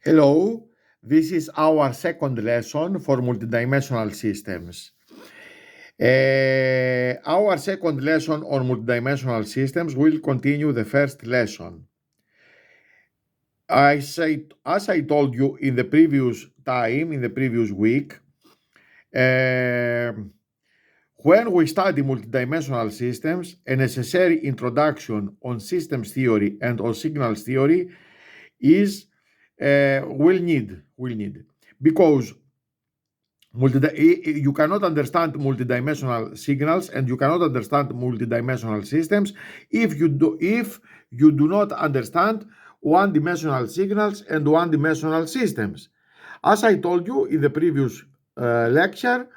Hello, this is our second lesson for multidimensional systems. Our second lesson on multidimensional systems will continue the first lesson. As I told you in the previous week, when we study multidimensional systems, a necessary introduction on systems theory and on signals theory is will need because you cannot understand multidimensional signals and you cannot understand multidimensional systems if you do not understand one-dimensional signals and one-dimensional systems. As I told you in the previous lecture,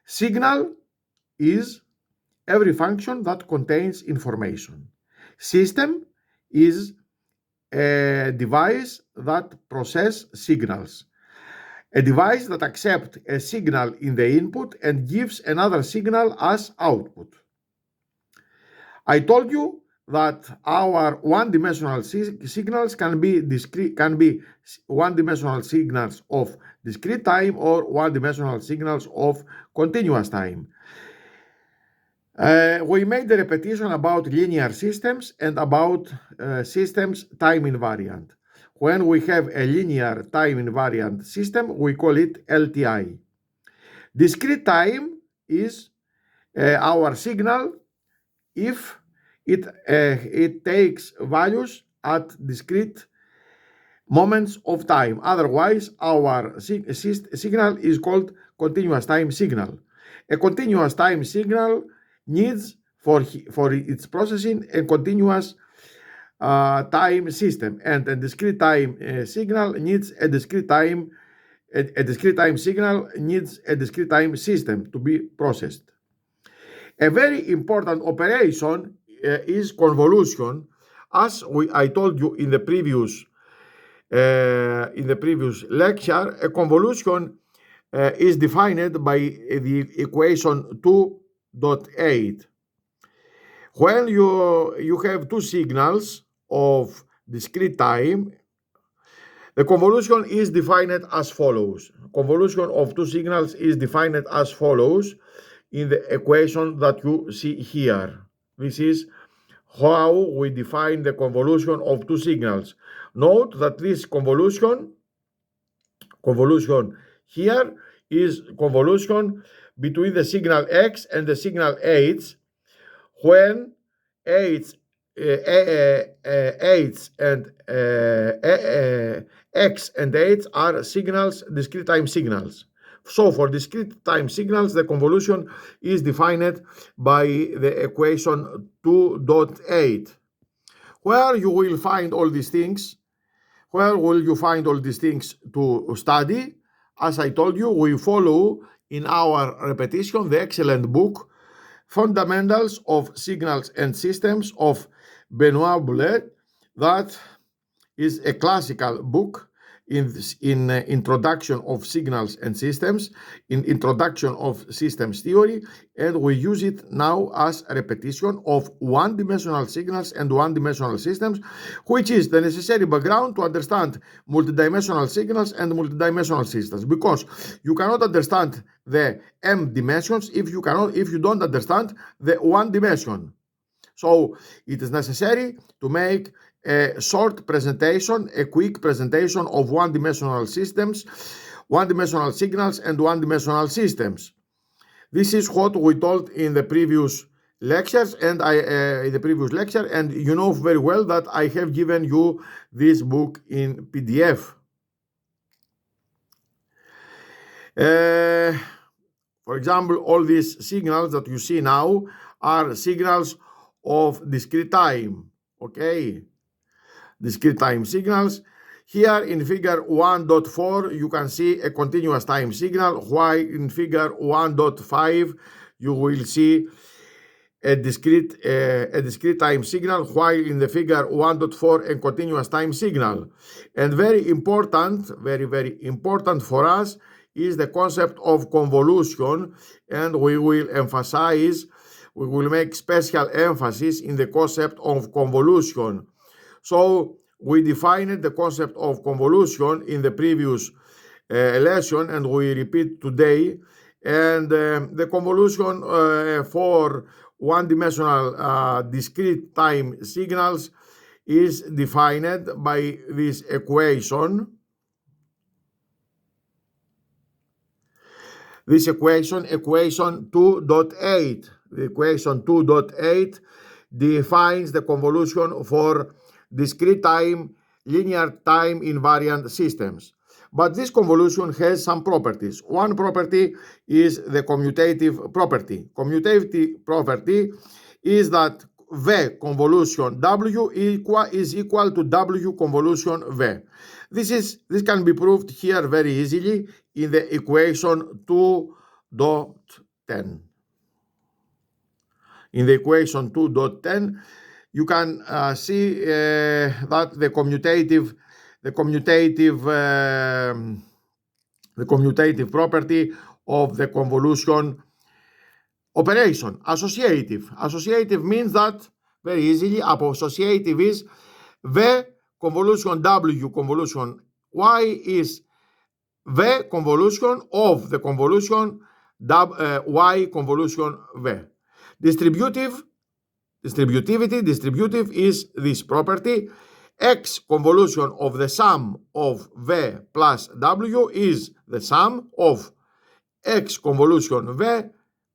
signal is every function that contains information. System is a device that processes signals. A device that accepts a signal in the input and gives another signal as output. I told you that our one-dimensional signals can be one-dimensional signals of discrete time or one-dimensional signals of continuous time. We made the repetition about linear systems and about systems time invariant. When we have a linear time invariant system, we call it LTI. Discrete time is our signal if it takes values at discrete moments of time. Otherwise, our signal is called continuous time signal. A continuous time signal needs for its processing a continuous time system, and a discrete time signal needs a discrete time. A discrete time signal needs a discrete time system to be processed. A very important operation is convolution. As I told you in the previous lecture, a convolution is defined by the equation 2.8. When you have two signals of discrete time, the convolution is defined as follows. Convolution of two signals is defined as follows in the equation that you see here. This is how we define the convolution of two signals. Note that this convolution here is convolution between the signal x and the signal h, when h and x and h are signals, discrete time signals. So for discrete time signals, the convolution is defined by the equation 2.8. Where you will find all these things? Where will you find all these things to study? As I told you, we follow in our repetition the excellent book Fundamentals of Signals and Systems of Benoit Boulet. That is a classical book in introduction of signals and systems, in introduction of systems theory, and we use it now as a repetition of one-dimensional signals and one-dimensional systems, which is the necessary background to understand multidimensional signals and multidimensional systems, because you cannot understand the m dimensions if you don't understand the one dimension. So it is necessary to make a short presentation, a quick presentation of one-dimensional systems, one-dimensional signals, and one-dimensional systems. This is what we told in the previous lectures, and and you know very well that I have given you this book in PDF. For example, all these signals that you see now are signals of discrete time, okay? Discrete time signals. Here in figure 1.4, you can see a continuous time signal, while in figure 1.5, you will see a discrete time signal, while in the figure 1.4, a continuous time signal. And very important for us is the concept of convolution, and we will make special emphasis in the concept of convolution. So we defined the concept of convolution in the previous lesson, and we repeat today. And the convolution for one-dimensional discrete time signals is defined by this equation. This equation 2.8. The equation 2.8 defines the convolution for discrete time, linear time invariant systems. But this convolution has some properties. One property is the commutative property. Commutative property is that V convolution W is equal to W convolution V. This can be proved here very easily in the equation 2.10. In the equation 2.10, you can see that the commutative property of the convolution operation, associative. Associative means that very easily, associative is V convolution W convolution Y is V convolution of the convolution Y convolution V. Distributive is this property. X convolution of the sum of V plus W is the sum of X convolution V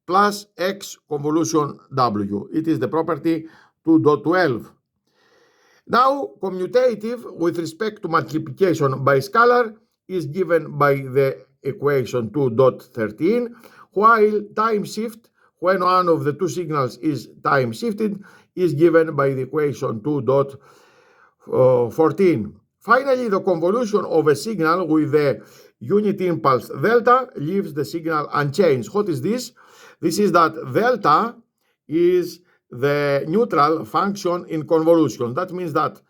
plus X convolution W. It is the property 2.12. Now, commutative with respect to multiplication by scalar is given by the equation 2.13, while time shift, when one of the two signals is time shifted, is given by the equation 2.14. Finally, the convolution of a signal with the unit impulse delta leaves the signal unchanged. What is this? This is that delta is the neutral function in convolution. That means that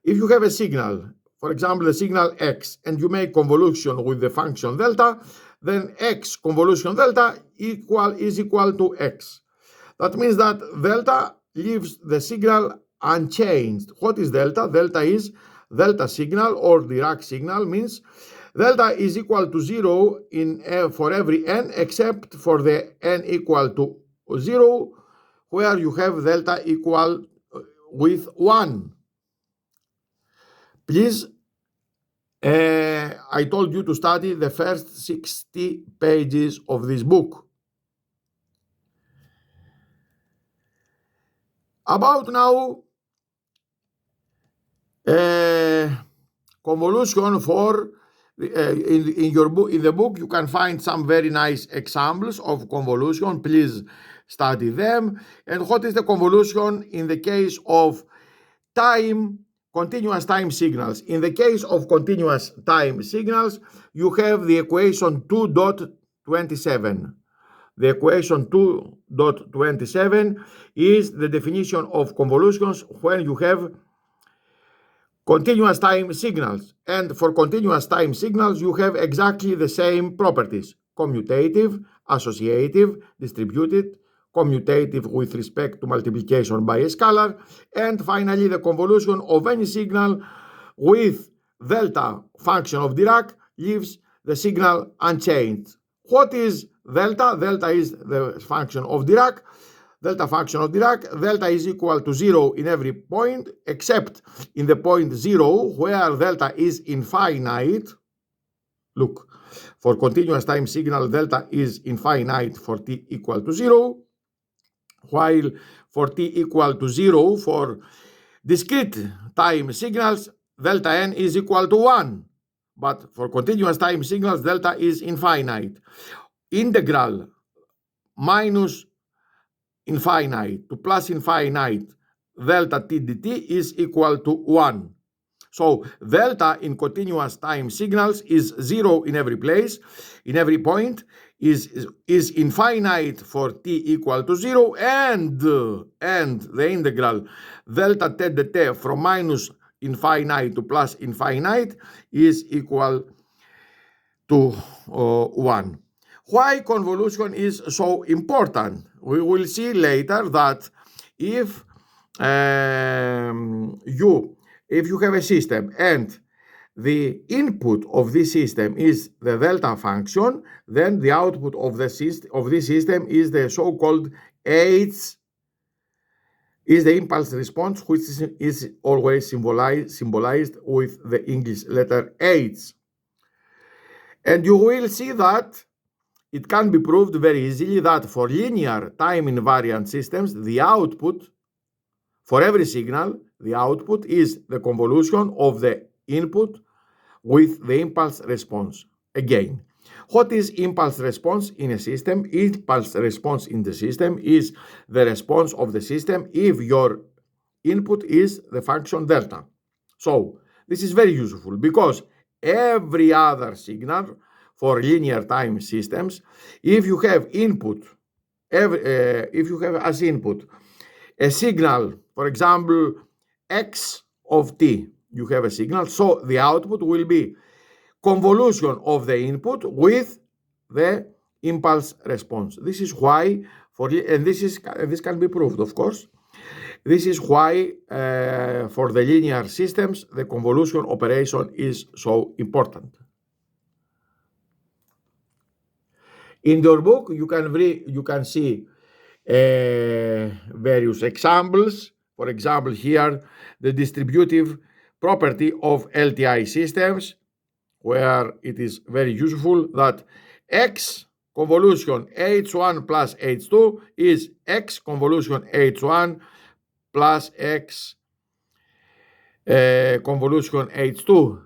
if you have a signal, for example, the signal x, and you make convolution with the function delta, then x convolution delta is equal to x. That means that delta leaves the signal unchanged. What is delta? Delta is delta signal or Dirac signal, means delta is equal to 0 for every n except for the n equal to 0, where you have delta equal with 1. Please, I told you to study the first 60 pages of this book. About now convolution for in your book. In the book, you can find some very nice examples of convolution. Please study them. And what is the convolution in the case of continuous time signals? In the case of continuous time signals, you have the equation 2.27. The equation 2.27 is the definition of convolutions when you have continuous time signals. And for continuous time signals, you have exactly the same properties: commutative, associative, distributed, commutative with respect to multiplication by a scalar, and finally the convolution of any signal with delta function of Dirac leaves the signal unchanged. What is delta? Delta is the function of Dirac. Delta function of Dirac. Delta is equal to 0 in every point except in the point 0 where delta is infinite. Look, for continuous time signal, delta is infinite for t equal to 0, while for t equal to 0 for discrete time signals, delta n is equal to 1. But for continuous time signals, delta is infinite. Integral minus infinite to plus infinite delta t dt is equal to 1. So delta in continuous time signals is 0 in every place, in every point, is infinite for t equal to 0, and the integral delta t dt from minus infinite to plus infinite is equal to 1. Why convolution is so important? We will see later that if you if you have a system and the input of this system is the delta function, then the output of this system is the so-called H, is the impulse response, which is always symbolized with the English letter H. And you will see that it can be proved very easily that for linear time invariant systems, the output for every signal, the output is the convolution of the input with the impulse response. Again, what is impulse response in a system? Impulse response in the system is the response of the system if your input is the function delta. So this is very useful because every other signal for linear time systems, if you have input, if you have as input a signal, for example, x of t, you have a signal, so the output will be convolution of the input with the impulse response. This is why, this can be proved, of course. This is why for the linear systems, the convolution operation is so important. In your book, you can see various examples. For example, here, the distributive property of LTI systems, where it is very useful that X convolution H1 plus H2 is X convolution H1 plus X convolution H2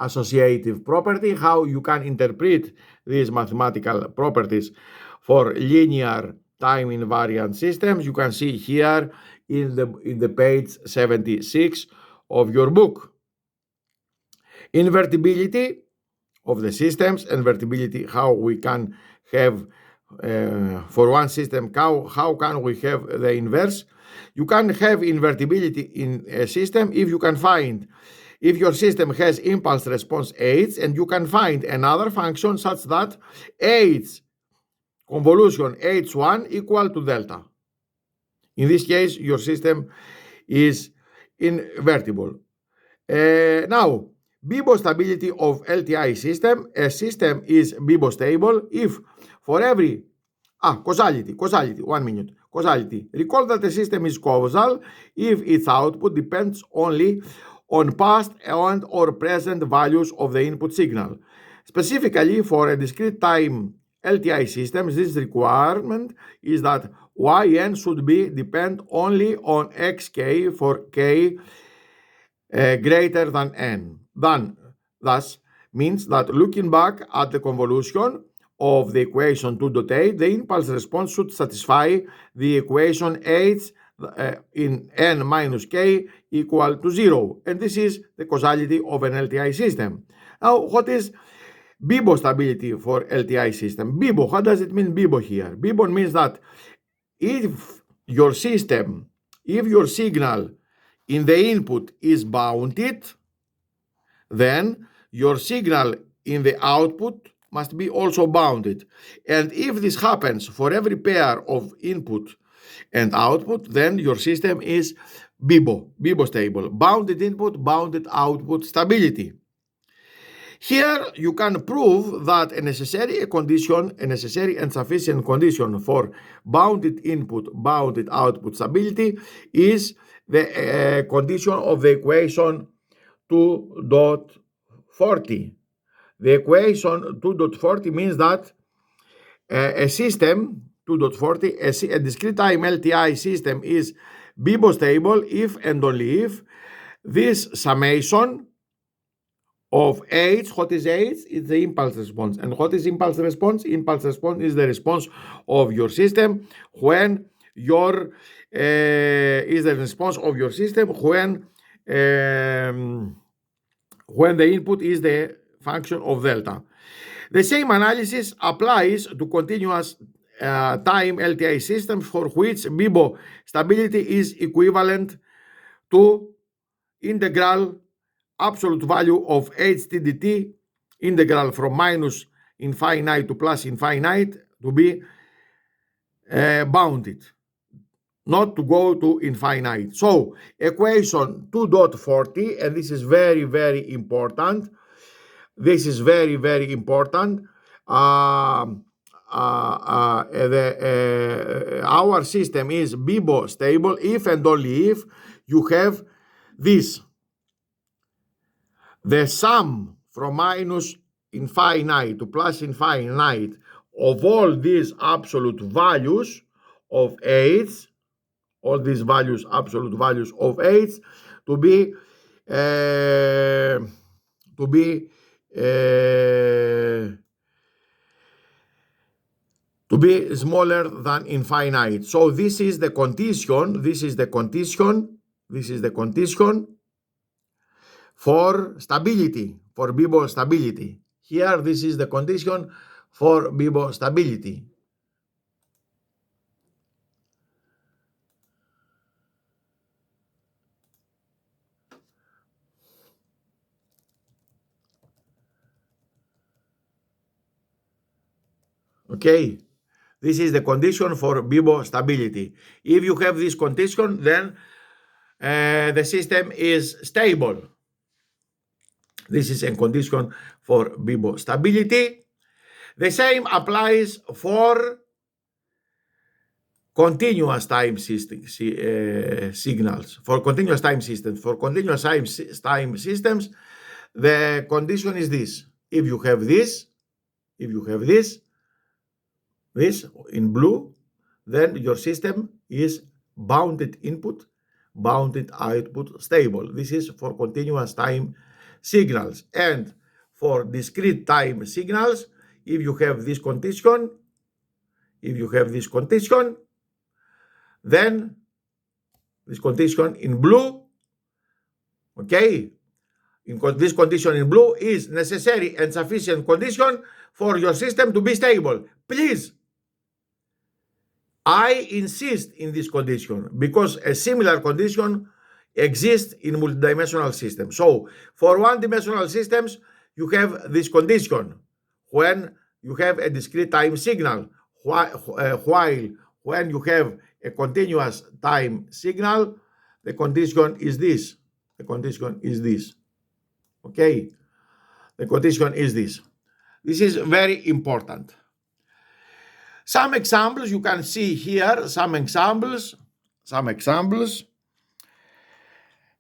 associative property. How you can interpret these mathematical properties for linear time invariant systems, you can see here in the page 76 of your book. Invertibility of the systems, invertibility, how we can have for one system, how can we have the inverse? You can have invertibility in a system if you can find, if your system has impulse response H and you can find another function such that H convolution H1 equal to delta. In this case, your system is invertible. Now, Bibo stability of LTI system. A system is Bibo stable if for every causality, 1 minute. Causality. Recall that the system is causal if its output depends only on past and or present values of the input signal. Specifically, for a discrete time LTI systems, this requirement is that Yn should be depend only on xk for k greater than n. Thus means that looking back at the convolution of the equation 2.8, the impulse response should satisfy the equation h in n minus k equal to 0. And this is the causality of an LTI system. Now, what is Bibo stability for LTI system? Bibo, what does it mean Bibo here? Bibo means that if your system, if your signal in the input is bounded, then your signal in the output must be also bounded. And if this happens for every pair of input and output, then your system is Bibo stable. Bounded input, bounded output stability. Here you can prove that a necessary and sufficient condition for bounded input, bounded output stability is the condition of the equation 2.40. The equation 2.40 means that a system 2.40, a discrete time LTI system is Bibo stable if and only if this summation of H, what is H? It's the impulse response. And what is impulse response? Impulse response is the response of your system when your is the response of your system when the input is the function of delta. The same analysis applies to continuous time LTI systems for which Bibo stability is equivalent to integral absolute value of ht dt, integral from minus infinite to plus infinite, to be bounded. not to go to infinite. So equation 2.40, and this is very, very important. This is very, very important. Our system is Bibo stable if and only if you have this. The sum from minus infinite to plus infinite of all these absolute values of 8, all these values, absolute values of 8, to be uh, to be uh, to be smaller than infinite. So this is the condition. This is the condition. This is the condition for stability, for Bibo stability. Here, this is the condition for Bibo stability. Okay, this is the condition for Bibo stability. If you have this condition, then the system is stable. This is a condition for Bibo stability. The same applies for continuous time signals. For continuous time systems. For continuous time systems, the condition is this. If you have this, this in blue, then your system is bounded input, bounded output stable. This is for continuous time signals. And for discrete time signals, if you have this condition, then this condition in blue, okay, this condition in blue is necessary and sufficient condition for your system to be stable. Please, I insist in this condition because a similar condition exists in multidimensional systems. So for one-dimensional systems, you have this condition when you have a discrete time signal, while when you have a continuous time signal, the condition is this. The condition is this. Okay? The condition is this. This is very important. Some examples you can see here, some examples.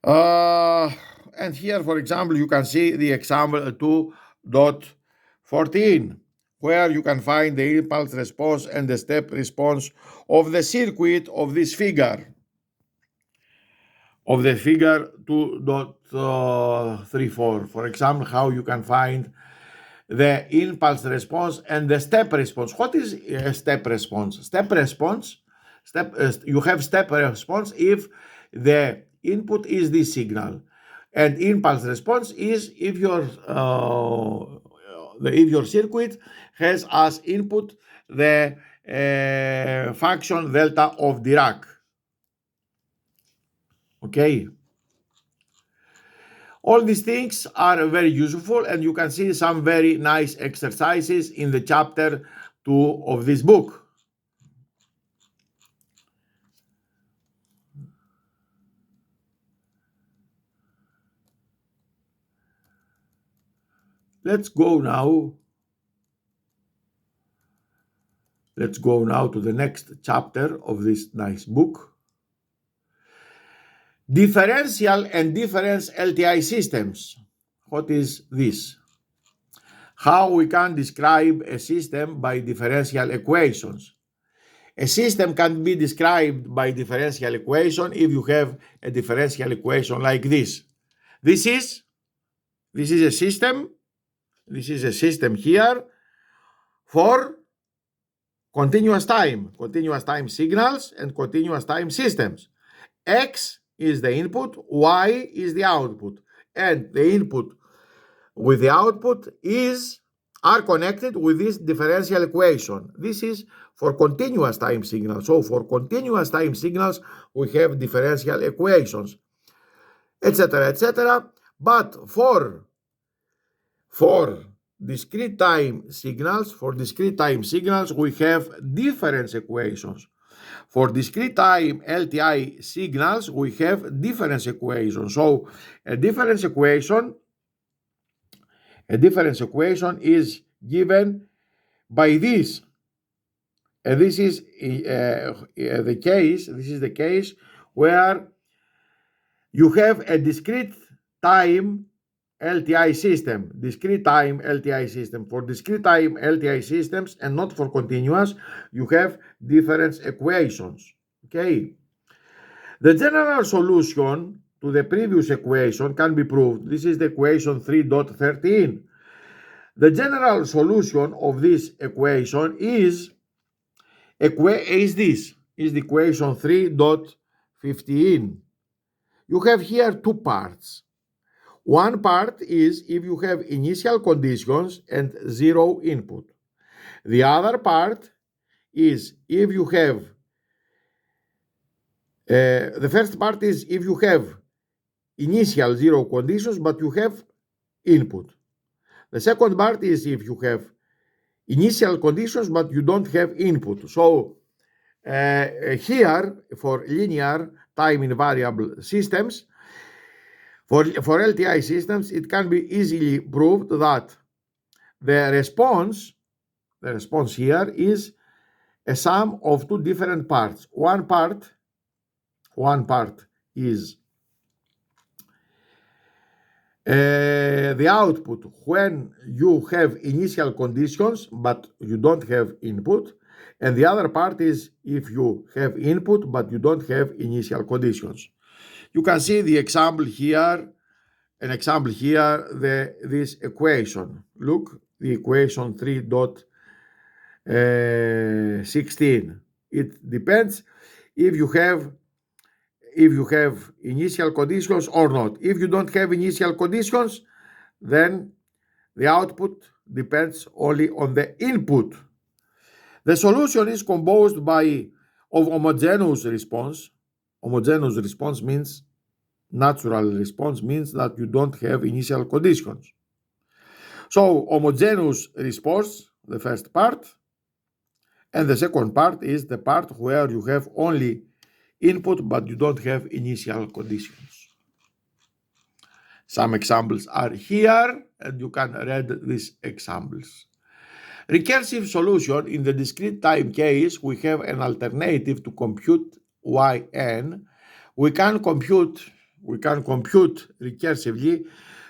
And here, for example, you can see the example 2.14, where you can find the impulse response and the step response of the circuit of this figure, of the figure 2.34. For example, how you can find the impulse response and the step response. What is a step response? You have step response if the input is this signal, and impulse response is if your circuit has as input the function delta of Dirac. Okay. All these things are very useful, and you can see some very nice exercises in the chapter 2 of this book. Let's go now to the next chapter of this nice book. Differential and difference LTI systems. What is this? How we can describe a system by differential equations. A system can be described by differential equation if you have a differential equation like this. This is a system. This is a system here for continuous time signals and continuous time systems. X is the input, Y is the output, and the input with the output are connected with this differential equation. This is for continuous time signals. So for continuous time signals, we have differential equations, etc., etc. But for discrete time signals, we have difference equations. For discrete time LTI signals, we have difference equation. So a difference equation is given by this. And this is the case. This is the case where you have a discrete time LTI system. Discrete time LTI system. For discrete time LTI systems and not for continuous, you have difference equations. Okay. The general solution to the previous equation can be proved. This is the equation 3.13. The general solution of this equation is the equation 3.15. You have here two parts. One part is if you have initial conditions and zero input. The other part is if you have, the first part is if you have initial zero conditions but you have input. The second part is if you have initial conditions but you don't have input. So here for linear time invariable systems, for LTI systems, it can be easily proved that the response here is a sum of two different parts. One part is the output when you have initial conditions but you don't have input, and the other part is if you have input but you don't have initial conditions. You can see the example here, this equation. Look, the equation 3.16. It depends if you have initial conditions or not. If you don't have initial conditions, then the output depends only on the input. The solution is composed of homogeneous response. Homogeneous response means natural response means that you don't have initial conditions. So homogeneous response, the first part, and the second part is the part where you have only input but you don't have initial conditions. Some examples are here and you can read these examples. Recursive solution. In the discrete time case, we have an alternative to compute yn. We can compute recursively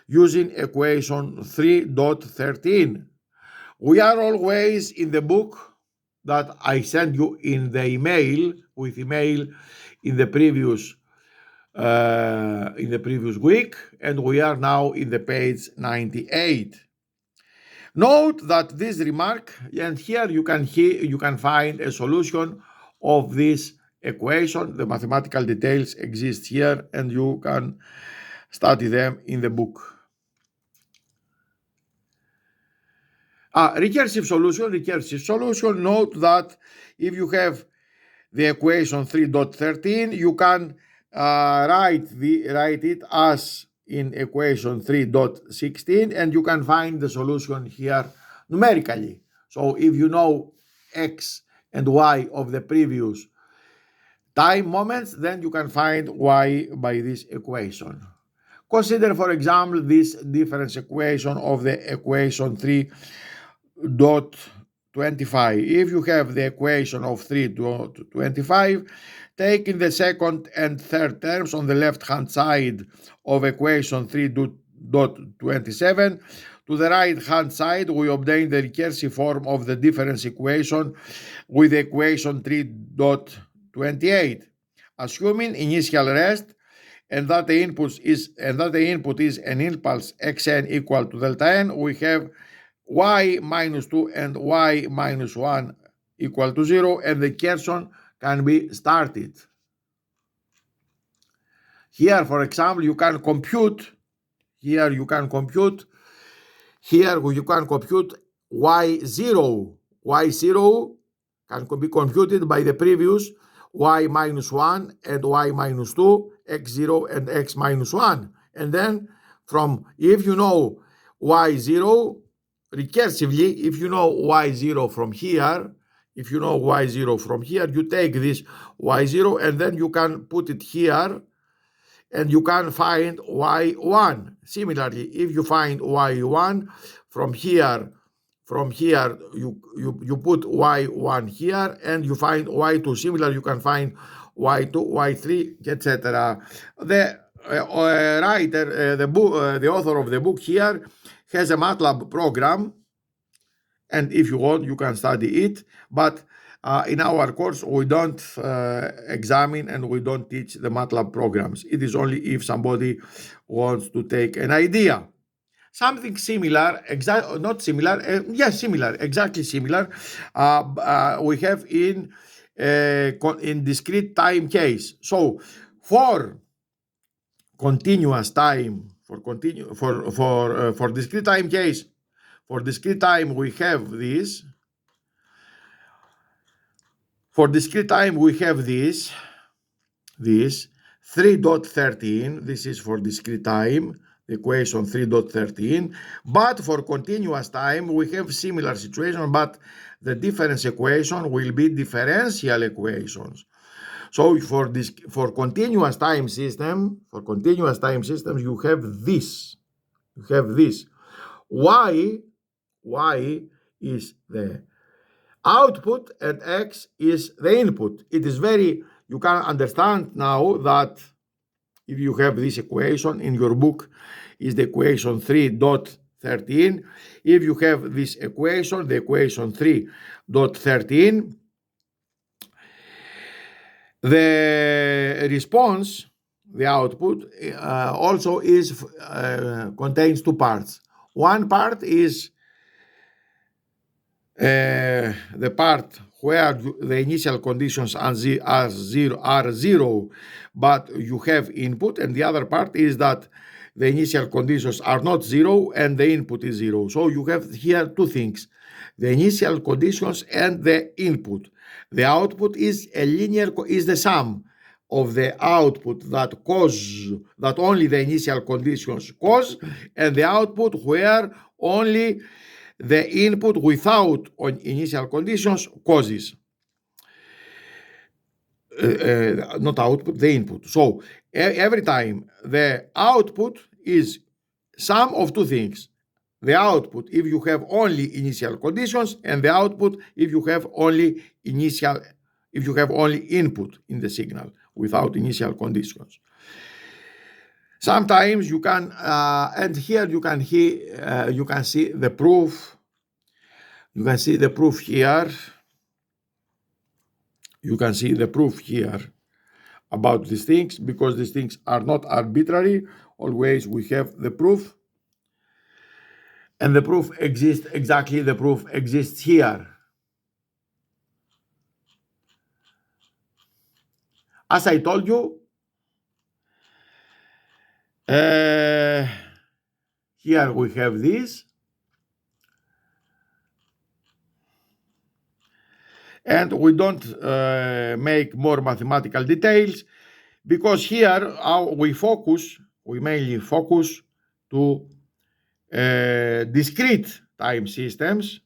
using equation 3.13. We are always in the book that I sent you in the email in the previous week, and we are now in the page 98. Note that this remark, and here you can find a solution of this equation. The mathematical details exist here and you can study them in the book. Recursive solution. Note that if you have the equation 3.13, you can write it as in equation 3.16 and you can find the solution here numerically. So if you know x and y of the previous time moments, then you can find y by this equation. Consider, for example, this difference equation of the equation 3.25. If you have the equation of 3.25, taking the second and third terms on the left-hand side of equation 3.27, to the right-hand side, we obtain the recursive form of the difference equation with the equation 3.28. Assuming initial rest and that the input is an impulse xn equal to delta n, we have y minus 2 and y minus 1 equal to 0, and the recursion can be started. Here, for example, you can compute y0. Y0 can be computed by the previous y minus 1 and y minus 2, x0 and x minus 1. And then if you know y0, recursively, if you know y0 from here, if you know y0 from here, you take this y0 and then you can put it here and you can find y1. Similarly, if you find y1 from here, you put y1 here and you find y2. Similar, you can find y2, y3, etc. The writer, the author of the book here has a MATLAB program, and if you want, you can study it. But in our course, we don't examine and we don't teach the MATLAB programs. It is only if somebody wants to take an idea. Something similar, not similar, yes, similar, exactly similar, we have in discrete time case. So for continuous time, for discrete time case, for discrete time we have this. For discrete time we have this 3.13. This is for discrete time, the equation 3.13. But for continuous time we have similar situation, but the difference equation will be differential equations. So for continuous time system, you have this. Y is the output and X is the input. It is you can understand now that if you have this equation in your book, is the equation 3.13. If you have this equation, the equation 3.13, the response, the output, also contains two parts. One part is the part where the initial conditions are zero, but you have input, and the other part is that the initial conditions are not zero and the input is zero. So you have here two things: the initial conditions and the input. The output is the sum of the output that only the initial conditions cause, and the output where only the input without initial conditions causes. Not output, the input. So every time the output is sum of two things: the output if you have only initial conditions, and the output if you have only input in the signal without initial conditions. Sometimes you can, and here you can see the proof. You can see the proof here. You can see the proof here about these things, because these things are not arbitrary. Always we have the proof, and the proof exists exactly. The proof exists here. As I told you, here we have this, and we don't make more mathematical details, because here we mainly focus to discrete time systems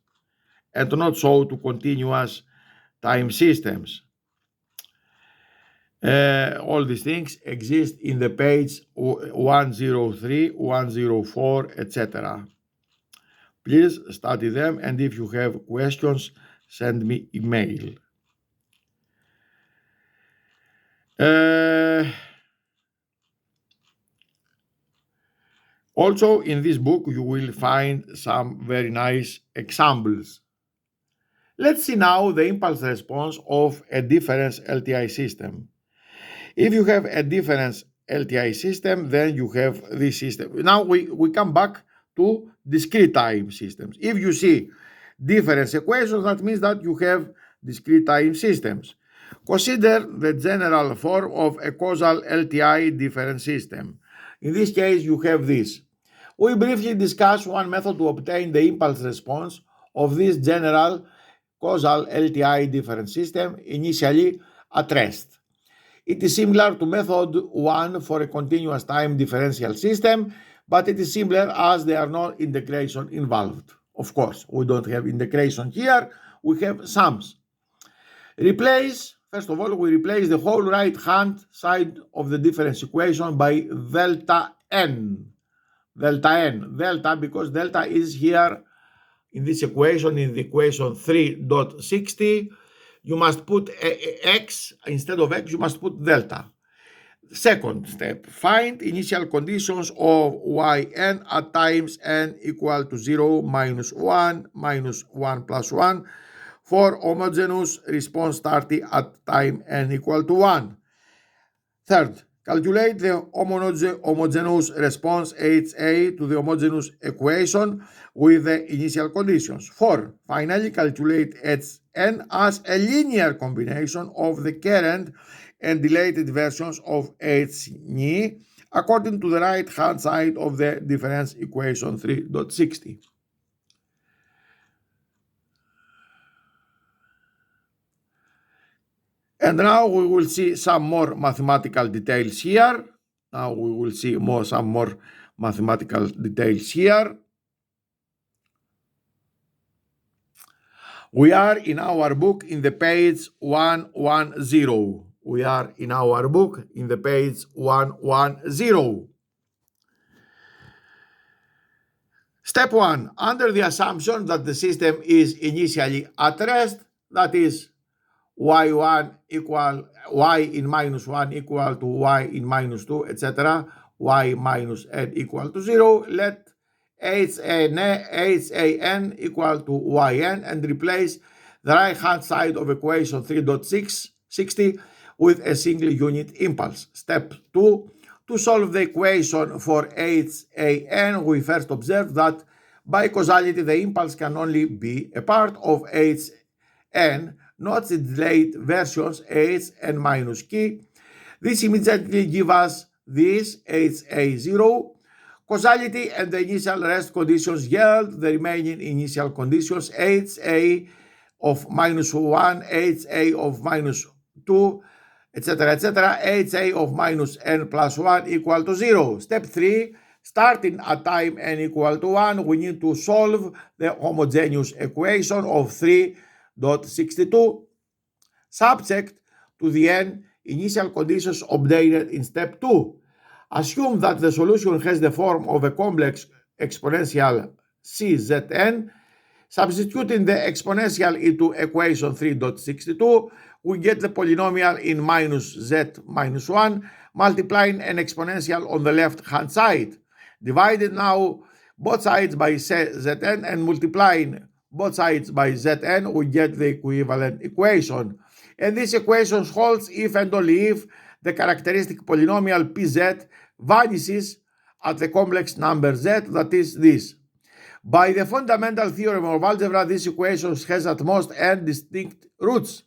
and not so to continuous time systems. All these things exist in the page 103, 104, etc. Please study them, and if you have questions, send me email. Also, in this book, you will find some very nice examples. Let's see now the impulse response of a difference LTI system. If you have a difference LTI system, then you have this system. Now we come back to discrete time systems. If you see difference equations, that means that you have discrete time systems. Consider the general form of a causal LTI difference system. In this case, you have this. We briefly discuss one method to obtain the impulse response of this general causal LTI difference system, initially at rest. It is similar to method 1 for a continuous time differential system, but it is simpler as there are no integration involved. Of course, we don't have integration here, we have sums. First of all, we replace the whole right-hand side of the difference equation by delta n. Delta because delta is here in this equation, in the equation 3.60. You must put x, instead of x, you must put delta. Second step, find initial conditions of yn at times n equal to 0, minus 1 plus 1 for homogeneous response starting at time n equal to 1. Third, calculate the homogeneous response HA to the homogeneous equation with the initial conditions. 4. Finally, calculate Hn as a linear combination of the current and dilated versions of Hν according to the right-hand side of the difference equation 3.60. And now we will see some more mathematical details here. Some more mathematical details here. We are in our book in the page 110. We are in our book in the page 110. Step 1. Under the assumption that the system is initially at rest, that is y1 equal y in minus 1 equal to y in minus 2, etc., y minus n equal to 0, let HAN equal to yn and replace the right-hand side of equation 3.60 with a single unit impulse. Step 2. To solve the equation for HAN, we first observe that by causality the impulse can only be a part of HN, not the delayed versions h and minus k. This immediately gives us this HA0. Causality and the initial rest conditions yield the remaining initial conditions HA of minus 1, HA of minus 2, etc., HA of minus n plus 1 equal to 0. Step 3. Starting at time n equal to 1, we need to solve the homogeneous equation of 3.62 subject to the n initial conditions obtained in step 2. Assume that the solution has the form of a complex exponential czn. Substituting the exponential into equation 3.62, we get the polynomial in minus z minus 1, multiplying an exponential on the left-hand side. Divided now both sides by zn and multiplying both sides by zn, we get the equivalent equation. And this equation holds if and only if the characteristic polynomial pz vanishes at the complex number z, that is this. By the fundamental theorem of algebra, this equation has at most n distinct roots.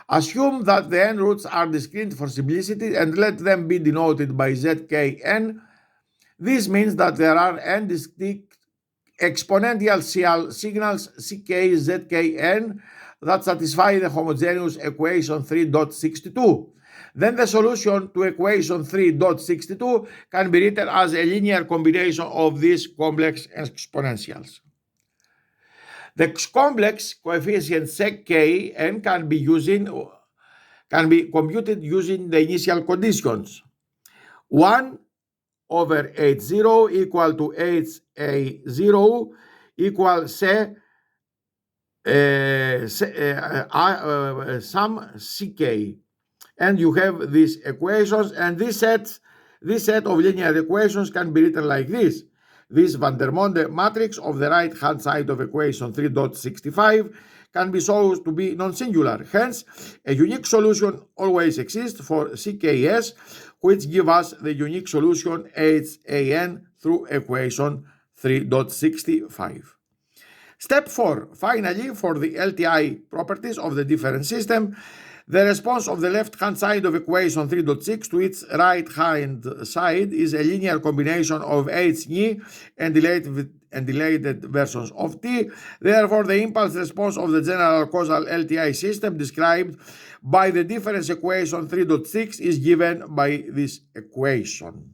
Assume that the n roots are discrete for simplicity and let them be denoted by zkn. This means that there are n distinct exponential signals ck, zkn that satisfy the homogeneous equation 3.62. Then the solution to equation 3.62 can be written as a linear combination of these complex exponentials. The complex coefficient sec k n can be computed using the initial conditions. 1 over h0 equal to ha0 equal sum ck. And you have these equations, and this set of linear equations can be written like this. This van der Monde matrix of the right-hand side of equation 3.65 can be shown to be non-singular. Hence, a unique solution always exists for CKS, which gives us the unique solution HAN through equation 3.65. Step 4. Finally, for the LTI properties of the different system, the response of the left-hand side of equation 3.6 to its right-hand side is a linear combination of Hν and delayed versions of T. Therefore, the impulse response of the general causal LTI system described by the difference equation 3.6 is given by this equation.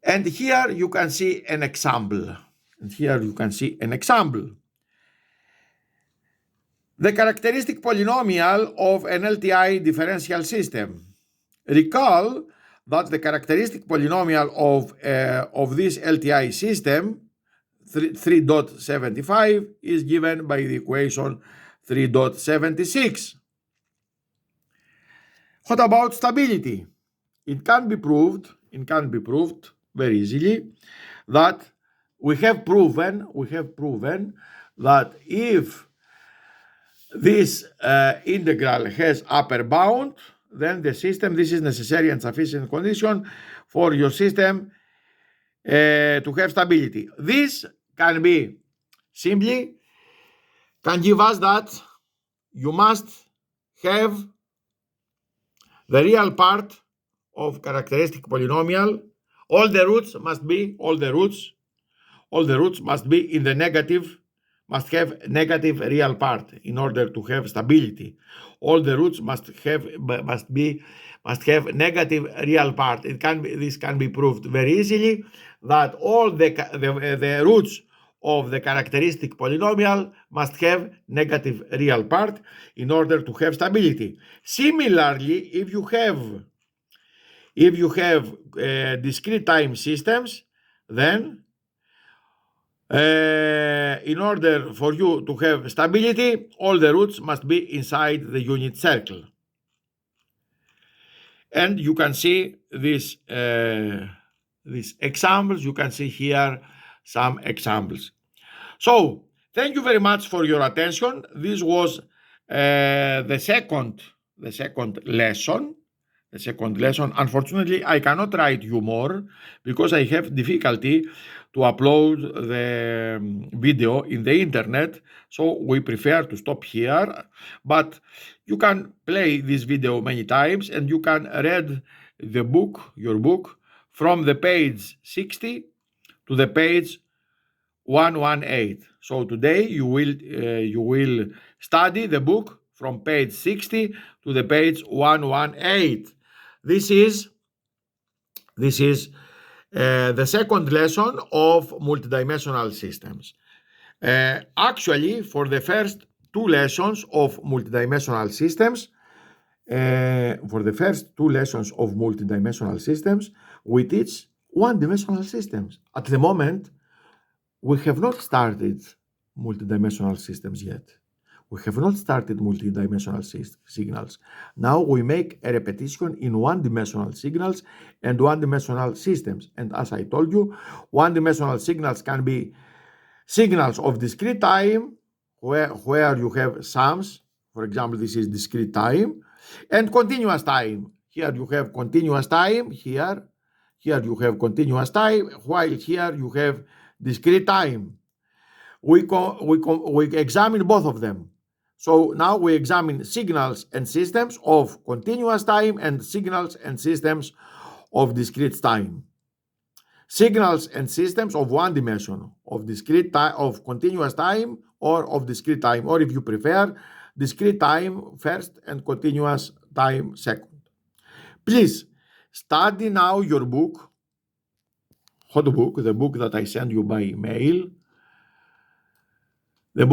And here you can see an example. The characteristic polynomial of an LTI differential system. Recall that the characteristic polynomial of this LTI system, 3.75, is given by the equation 3.76. What about stability? It can be proved very easily that we have proven that if this integral has upper bound, then the system, this is necessary and sufficient condition for your system to have stability. This can be simply, can give us that you must have the real part of characteristic polynomial. All the roots must be in the negative, must have negative real part in order to have stability. All the roots must have negative real part. This can be proved very easily, that all the roots of the characteristic polynomial must have negative real part in order to have stability. Similarly, if you have discrete time systems, then in order for you to have stability, all the roots must be inside the unit circle. And you can see these examples. You can see here some examples. So, thank you very much for your attention. This was the second lesson. Unfortunately, I cannot write you more because I have difficulty to upload the video in the internet. So we prefer to stop here. But you can play this video many times and you can read the book, your book, from the page 60 to the page 118. So today you will study the book from page 60 to the page 118. This is the second lesson of multidimensional systems. Actually, for the first two lessons of multidimensional systems, we teach one-dimensional systems. At the moment, we have not started multidimensional systems yet. We have not started multidimensional signals. Now we make a repetition in one-dimensional signals and one-dimensional systems. And as I told you, one-dimensional signals can be signals of discrete time, where you have sums. For example, this is discrete time. And continuous time. Here you have continuous time. Here you have continuous time, while here you have discrete time. We examine both of them. So now we examine signals and systems of continuous time and signals and systems of discrete time. Signals and systems of one dimension, of discrete time, of continuous time, or of discrete time, or if you prefer, discrete time first and continuous time second. Please study now your book. What book? The book that I send you by email. In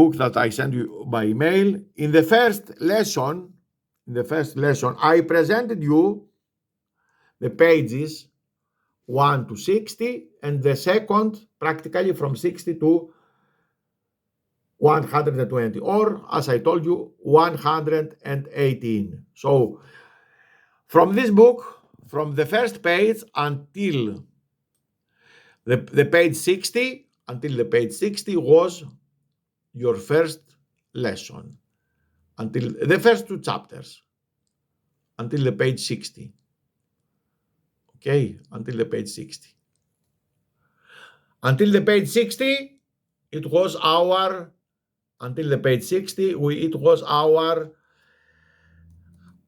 the first lesson, I presented you the pages 1 to 60, and the second practically from 60 to 120, or as I told you, 118. So from this book, from the first page until the page 60, was your first lesson, until the first two chapters, until the page 60. Okay, until the page 60. Until the page 60, it was our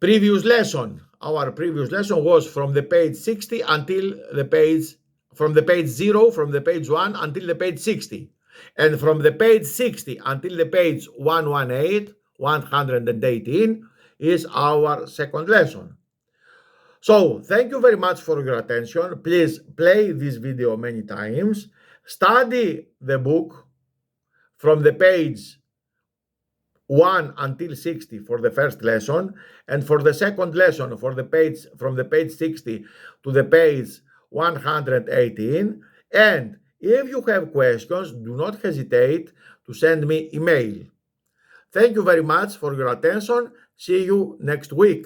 previous lesson. Our previous lesson was from the page 60 until the page, from the page 0, from the page 1 until the page 60. And from the page 60 until the page 118 is our second lesson. So thank you very much for your attention. Please play this video many times. Study the book from the page 1 until 60 for the first lesson, and for the second lesson, for the page from the page 60 to the page 118. And if you have questions, do not hesitate to send me email. Thank you very much for your attention. See you next week.